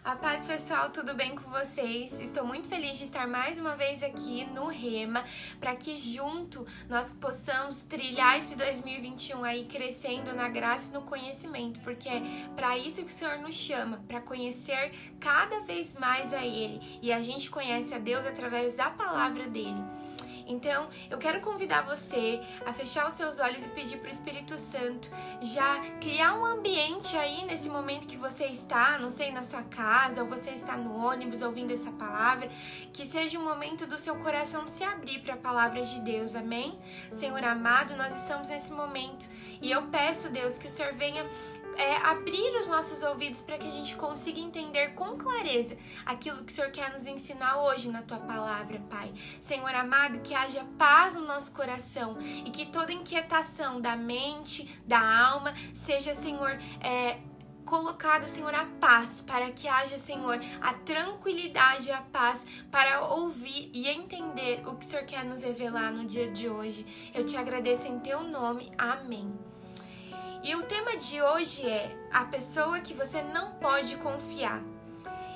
A paz, pessoal, tudo bem com vocês? Estou muito feliz de estar mais uma vez aqui no Rema, para que junto nós possamos trilhar esse 2021 aí crescendo na graça e no conhecimento, porque é para isso que o Senhor nos chama, para conhecer cada vez mais a Ele, e a gente conhece a Deus através da palavra dele. Então, eu quero convidar você a fechar os seus olhos e pedir para o Espírito Santo já criar um ambiente aí nesse momento que você está, não sei, na sua casa, ou você está no ônibus ouvindo essa palavra, que seja um momento do seu coração se abrir para a palavra de Deus, amém? Senhor amado, nós estamos nesse momento e eu peço, Deus, que o Senhor venha abrir os nossos ouvidos para que a gente consiga entender com clareza aquilo que o Senhor quer nos ensinar hoje na Tua palavra, Pai. Senhor amado, que haja paz no nosso coração e que toda inquietação da mente, da alma, seja, Senhor, colocada, Senhor, a paz, para que haja, Senhor, a tranquilidade e a paz para ouvir e entender o que o Senhor quer nos revelar no dia de hoje. Eu te agradeço em Teu nome. Amém. E o tema de hoje é a pessoa que você não pode confiar.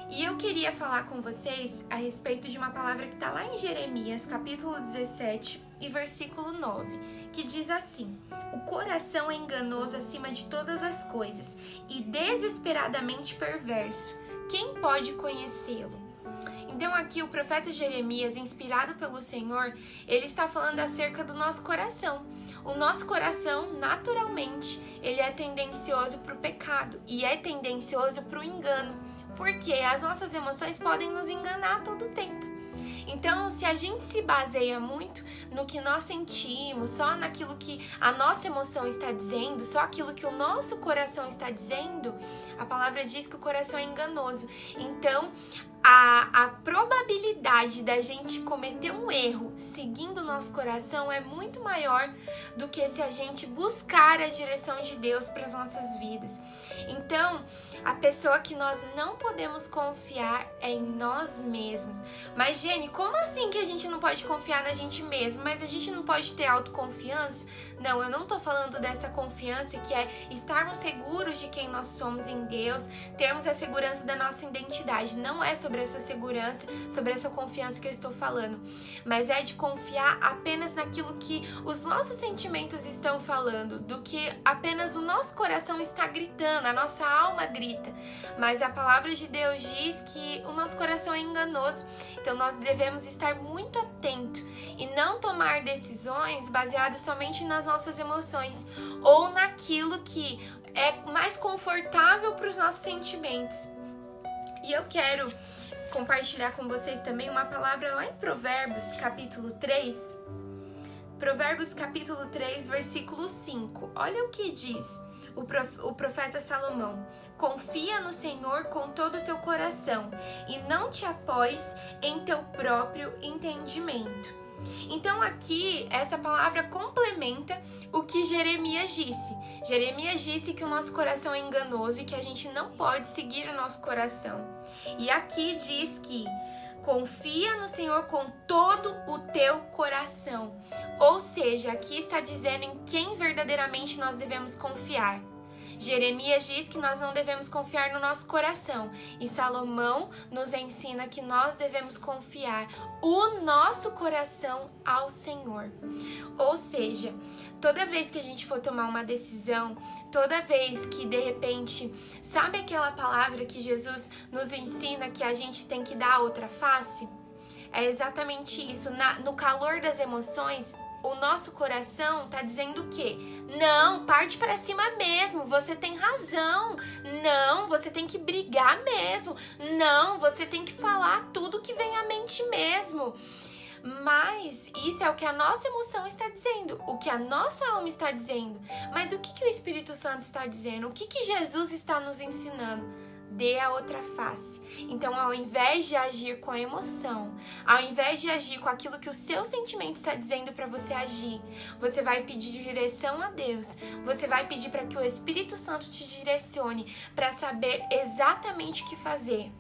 E eu queria falar com vocês a respeito de uma palavra que está lá em Jeremias, capítulo 17 e versículo 9, que diz assim: o coração é enganoso acima de todas as coisas e desesperadamente perverso. Quem pode conhecê-lo? Então aqui o profeta Jeremias, inspirado pelo Senhor, ele está falando acerca do nosso coração. O nosso coração, naturalmente, ele é tendencioso para o pecado e é tendencioso para o engano, porque as nossas emoções podem nos enganar a todo tempo. Então, se a gente se baseia muito no que nós sentimos, só naquilo que a nossa emoção está dizendo, só aquilo que o nosso coração está dizendo, a palavra diz que o coração é enganoso. Então, a probabilidade da gente cometer um erro seguindo o nosso coração é muito maior do que se a gente buscar a direção de Deus para as nossas vidas. Então, a pessoa que nós não podemos confiar é em nós mesmos. Mas, Jenny, como assim que a gente não pode confiar na gente mesmo? Mas a gente não pode ter autoconfiança? Não, eu não tô falando dessa confiança que é estarmos seguros de quem nós somos em Deus, termos a segurança da nossa identidade. Não é sobre essa segurança, sobre essa confiança que eu estou falando, mas é de confiar apenas naquilo que os nossos sentimentos estão falando, do que apenas o nosso coração está gritando, a nossa alma grita. Mas a palavra de Deus diz que o nosso coração é enganoso, então nós devemos estar muito atentos e não tomar decisões baseadas somente nas nossas emoções ou naquilo que é mais confortável para os nossos sentimentos. E eu quero compartilhar com vocês também uma palavra lá em Provérbios, capítulo 3. Provérbios, capítulo 3, versículo 5. Olha o que diz o profeta Salomão: confia no Senhor com todo o teu coração e não te apoies em teu próprio entendimento. Então aqui, essa palavra complementa o que Jeremias disse. Jeremias disse que o nosso coração é enganoso e que a gente não pode seguir o nosso coração. E aqui diz que confia no Senhor com todo o teu coração. Ou seja, aqui está dizendo em quem verdadeiramente nós devemos confiar. Jeremias diz que nós não devemos confiar no nosso coração. E Salomão nos ensina que nós devemos confiar o nosso coração ao Senhor. Ou seja, toda vez que a gente for tomar uma decisão, toda vez que de repente, sabe aquela palavra que Jesus nos ensina que a gente tem que dar a outra face? É exatamente isso. No calor das emoções, o nosso coração tá dizendo o quê? Não, parte para cima mesmo, você tem razão. Não, você tem que brigar mesmo. Não, você tem que falar tudo que vem à mente mesmo. Mas isso é o que a nossa emoção está dizendo, o que a nossa alma está dizendo. Mas o que o Espírito Santo está dizendo? O que Jesus está nos ensinando? Dê a outra face. Então, ao invés de agir com a emoção, ao invés de agir com aquilo que o seu sentimento está dizendo para você agir, você vai pedir direção a Deus. Você vai pedir para que o Espírito Santo te direcione para saber exatamente o que fazer.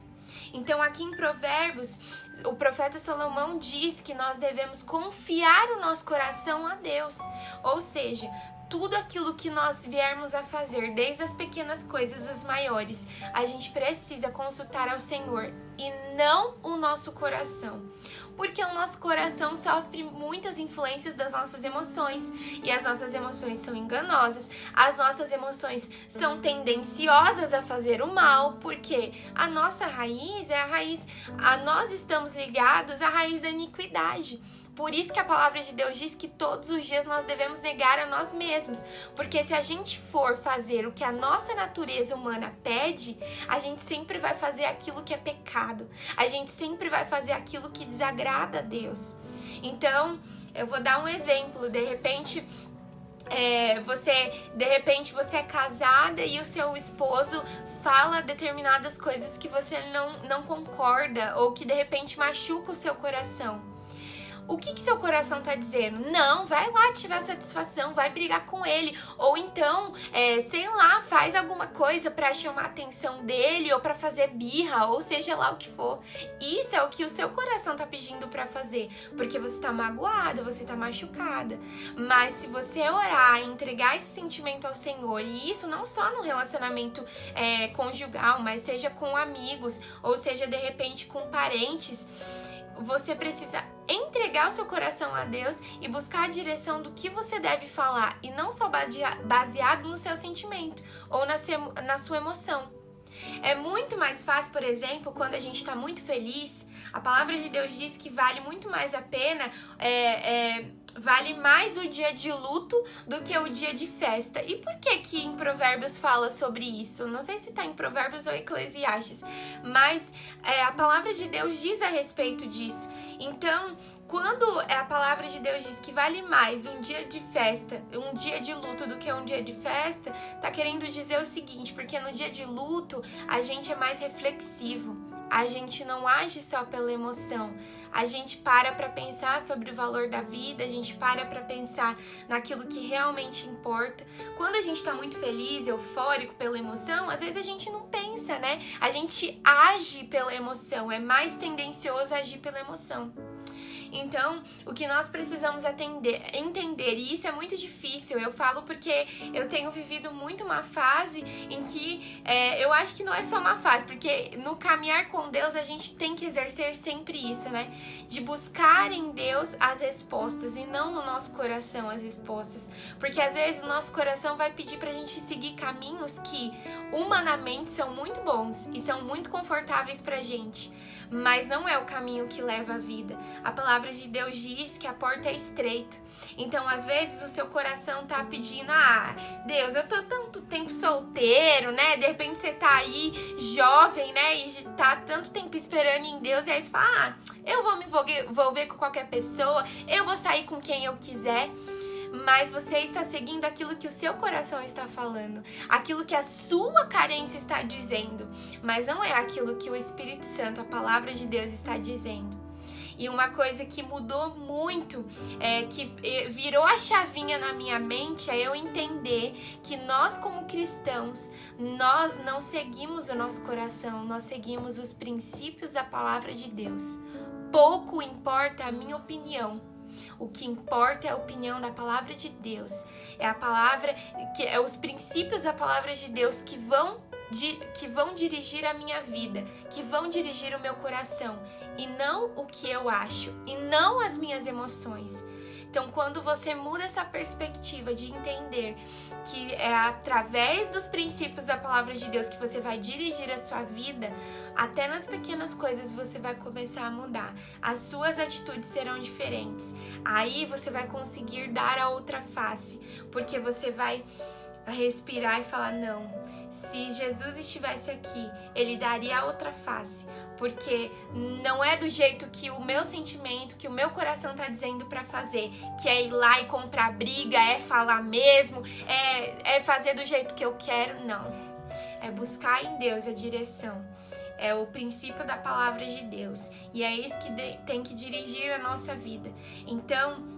Então, aqui em Provérbios, o profeta Salomão diz que nós devemos confiar o nosso coração a Deus. Ou seja, tudo aquilo que nós viermos a fazer, desde as pequenas coisas às maiores, a gente precisa consultar ao Senhor e não o nosso coração. Porque o nosso coração sofre muitas influências das nossas emoções, e as nossas emoções são enganosas, as nossas emoções são tendenciosas a fazer o mal, porque a nossa raiz é a raiz, nós estamos ligados à raiz da iniquidade. Por isso que a palavra de Deus diz que todos os dias nós devemos negar a nós mesmos. Porque se a gente for fazer o que a nossa natureza humana pede, a gente sempre vai fazer aquilo que é pecado. A gente sempre vai fazer aquilo que desagrada a Deus. Então, eu vou dar um exemplo. De repente você é casada e o seu esposo fala determinadas coisas que você não concorda, ou que de repente machuca o seu coração. O que seu coração tá dizendo? Não, vai lá tirar satisfação, vai brigar com ele. Ou então, sei lá, faz alguma coisa pra chamar a atenção dele, ou pra fazer birra, ou seja lá o que for. Isso é o que o seu coração tá pedindo pra fazer, porque você tá magoada, você tá machucada. Mas se você orar e entregar esse sentimento ao Senhor, e isso não só no relacionamento conjugal, mas seja com amigos, ou seja, de repente com parentes, você precisa entregar o seu coração a Deus e buscar a direção do que você deve falar, e não só baseado no seu sentimento ou na sua emoção. É muito mais fácil, por exemplo, quando a gente está muito feliz. A palavra de Deus diz que vale muito mais a pena, vale mais o dia de luto do que o dia de festa. E por que em Provérbios fala sobre isso? Não sei se está em Provérbios ou Eclesiastes, mas a palavra de Deus diz a respeito disso. Então, quando a palavra de Deus diz que vale mais um dia de festa, um dia de luto do que um dia de festa, tá querendo dizer o seguinte: porque no dia de luto a gente é mais reflexivo, a gente não age só pela emoção, a gente para pensar sobre o valor da vida, a gente para pensar naquilo que realmente importa. Quando a gente tá muito feliz, eufórico pela emoção, às vezes a gente não pensa, né? A gente age pela emoção, é mais tendencioso a agir pela emoção. Então, o que nós precisamos entender, e isso é muito difícil, eu falo porque eu tenho vivido muito uma fase em que eu acho que não é só uma fase, porque no caminhar com Deus a gente tem que exercer sempre isso, né? De buscar em Deus as respostas e não no nosso coração as respostas. Porque às vezes o nosso coração vai pedir pra gente seguir caminhos que humanamente são muito bons e são muito confortáveis pra gente, mas não é o caminho que leva à vida. A palavra de Deus diz que a porta é estreita. Então, às vezes, o seu coração tá pedindo: Deus, eu tô tanto tempo solteiro, né? De repente você tá aí jovem, né? E tá tanto tempo esperando em Deus, e aí você fala: eu vou me envolver com qualquer pessoa, eu vou sair com quem eu quiser. Mas você está seguindo aquilo que o seu coração está falando, aquilo que a sua carência está dizendo, mas não é aquilo que o Espírito Santo, a palavra de Deus, está dizendo. E uma coisa que mudou muito, que virou a chavinha na minha mente, é eu entender que nós, como cristãos, nós não seguimos o nosso coração, nós seguimos os princípios da palavra de Deus. Pouco importa a minha opinião. O que importa é a opinião da palavra de Deus. É a palavra, os princípios da palavra de Deus que vão dirigir a minha vida, que vão dirigir o meu coração, e não o que eu acho, e não as minhas emoções. Então, quando você muda essa perspectiva de entender que é através dos princípios da palavra de Deus que você vai dirigir a sua vida, até nas pequenas coisas você vai começar a mudar. As suas atitudes serão diferentes. Aí você vai conseguir dar a outra face, porque você vai respirar e falar: não, se Jesus estivesse aqui, ele daria a outra face, porque não é do jeito que o meu sentimento, que o meu coração tá dizendo pra fazer, que é ir lá e comprar briga, é falar mesmo, é fazer do jeito que eu quero. Não, é buscar em Deus a direção, é o princípio da palavra de Deus, e é isso que tem que dirigir a nossa vida. Então,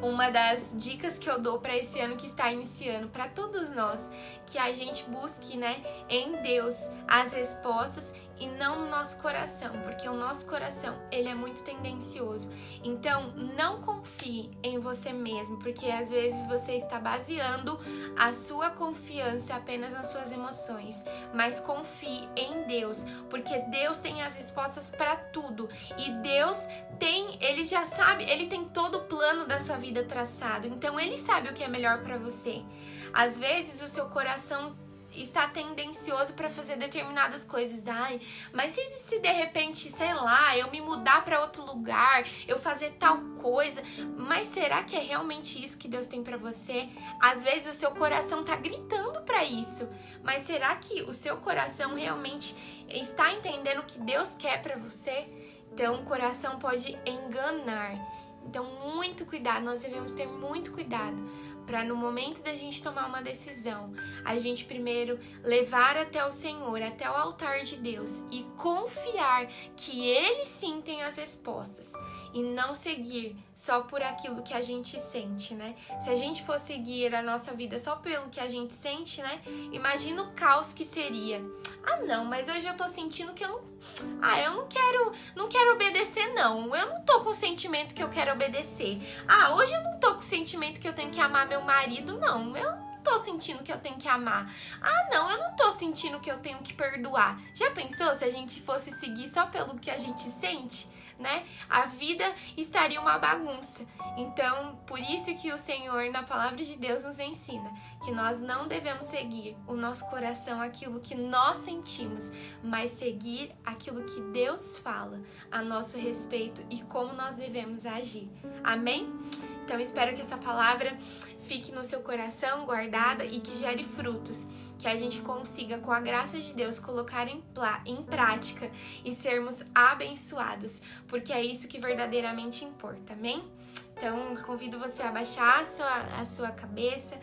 uma das dicas que eu dou para esse ano que está iniciando, para todos nós, que a gente busque, né, em Deus as respostas e não no nosso coração, porque o nosso coração, ele é muito tendencioso. Então, não confie em você mesmo, porque às vezes você está baseando a sua confiança apenas nas suas emoções, mas confie em Deus, porque Deus tem as respostas para tudo, e Deus ele já sabe, ele tem todo o plano da sua vida traçado, então ele sabe o que é melhor para você. Às vezes o seu coração está tendencioso para fazer determinadas coisas. Ai, mas se de repente, sei lá, eu me mudar para outro lugar, eu fazer tal coisa, mas será que é realmente isso que Deus tem para você? Às vezes o seu coração tá gritando para isso, mas será que o seu coração realmente está entendendo o que Deus quer para você? Então o coração pode enganar. Então muito cuidado, nós devemos ter muito cuidado para no momento da gente tomar uma decisão, a gente primeiro levar até o Senhor, até o altar de Deus e confiar que Ele sim tem as respostas e não seguir só por aquilo que a gente sente, né? Se a gente for seguir a nossa vida só pelo que a gente sente, né? Imagina o caos que seria. Ah, não, mas hoje eu tô sentindo que eu não quero obedecer, não. Eu não tô com o sentimento que eu quero obedecer. Ah, hoje eu não tô com o sentimento que eu tenho que amar meu marido, não. Eu não tô sentindo que eu tenho que amar. Ah, não, eu não tô sentindo que eu tenho que perdoar. Já pensou se a gente fosse seguir só pelo que a gente sente? Né? A vida estaria uma bagunça. Então, por isso que o Senhor, na palavra de Deus, nos ensina que nós não devemos seguir o nosso coração, aquilo que nós sentimos, mas seguir aquilo que Deus fala a nosso respeito e como nós devemos agir. Amém? Então, espero que essa palavra fique no seu coração, guardada, e que gere frutos, que a gente consiga, com a graça de Deus, colocar em prática e sermos abençoados, porque é isso que verdadeiramente importa, amém? Então, convido você a abaixar a sua cabeça,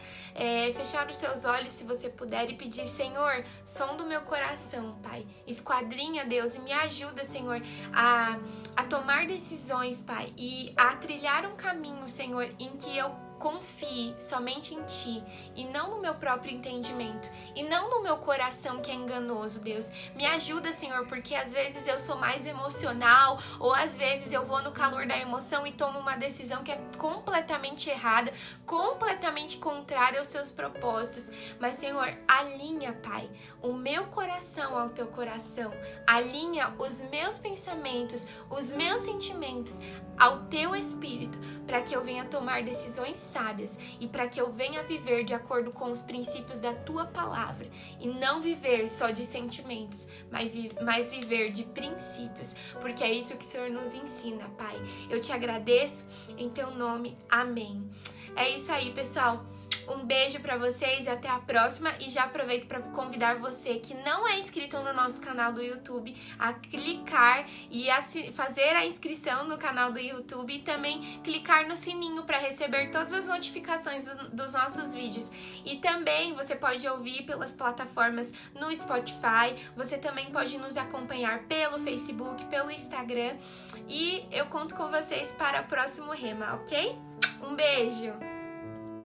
fechar os seus olhos se você puder e pedir: Senhor, som do meu coração, Pai. Esquadrinha, Deus, e me ajuda, Senhor, a tomar decisões, Pai, e a trilhar um caminho, Senhor, em que eu confie somente em Ti e não no meu próprio entendimento e não no meu coração que é enganoso, Deus. Me ajuda, Senhor, porque às vezes eu sou mais emocional ou às vezes eu vou no calor da emoção e tomo uma decisão que é completamente errada, completamente contrária aos Seus propósitos. Mas, Senhor, alinha, Pai, o meu coração ao Teu coração, alinha os meus pensamentos, os meus sentimentos ao Teu Espírito, para que eu venha tomar decisões sábias e para que eu venha viver de acordo com os princípios da Tua palavra e não viver só de sentimentos, mas viver de princípios, porque é isso que o Senhor nos ensina, Pai. Eu Te agradeço em Teu nome, amém. É isso aí, pessoal. Um beijo pra vocês e até a próxima. E já aproveito para convidar você que não é inscrito no nosso canal do YouTube a clicar e fazer a inscrição no canal do YouTube e também clicar no sininho para receber todas as notificações dos nossos vídeos. E também você pode ouvir pelas plataformas no Spotify, você também pode nos acompanhar pelo Facebook, pelo Instagram. E eu conto com vocês para o próximo Rema, ok? Um beijo!